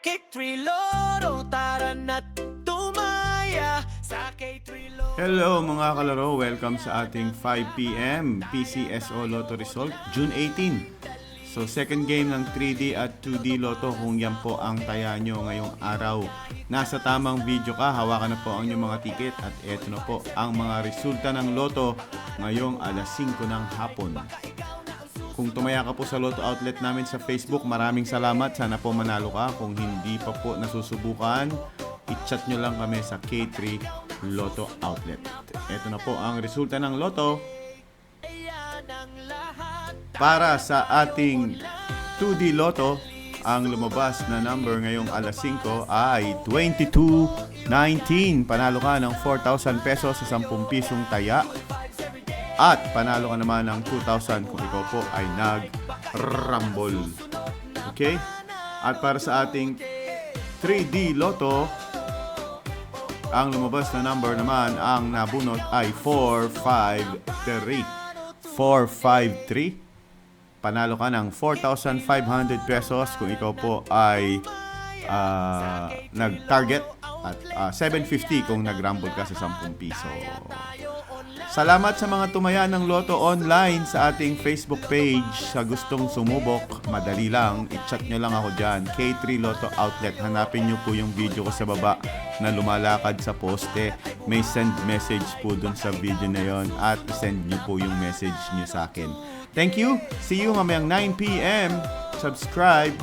K3 Loro, tara na't tumaya sa K3 Loro. Hello mga kalaro, welcome sa ating 5pm PCSO Lotto Result, June 18. So second game ng 3D at 2D Lotto kung yan po ang taya nyo ngayong araw. Nasa tamang video ka, hawakan na po ang inyong mga ticket at eto na po ang mga resulta ng Lotto ngayong alas 5 ng hapon. Kung tumaya ka po sa Lotto Outlet namin sa Facebook, maraming salamat. Sana po manalo ka. Kung hindi pa po nasusubukan, i-chat nyo lang kami sa K3 Lotto Outlet. Ito na po ang resulta ng Lotto. Para sa ating 2D Lotto, ang lumabas na number ngayong alas 5 ay 2219. Panalo ka ng 4,000 pesos sa 10 pisong taya. At panalo ka naman ng 2,000 kung ikaw po ay nag-rumble. Okay? At para sa ating 3D Lotto, ang lumabas na number naman, ang nabunot ay 453. 453. Panalo ka ng 4,500 pesos kung ikaw po ay nag-target. At 750 kung nag-rumble ka sa 10 piso. Salamat sa mga tumaya ng Lotto online sa ating Facebook page. Sa gustong sumubok, madali lang, i-chat nyo lang ako dyan, K3 Lotto Outlet. Hanapin nyo po yung video ko sa baba na lumalakad sa poste. May send message po dun sa video na yon at send nyo po yung message nyo sa akin. Thank you! See you mamayang 9 p.m. Subscribe!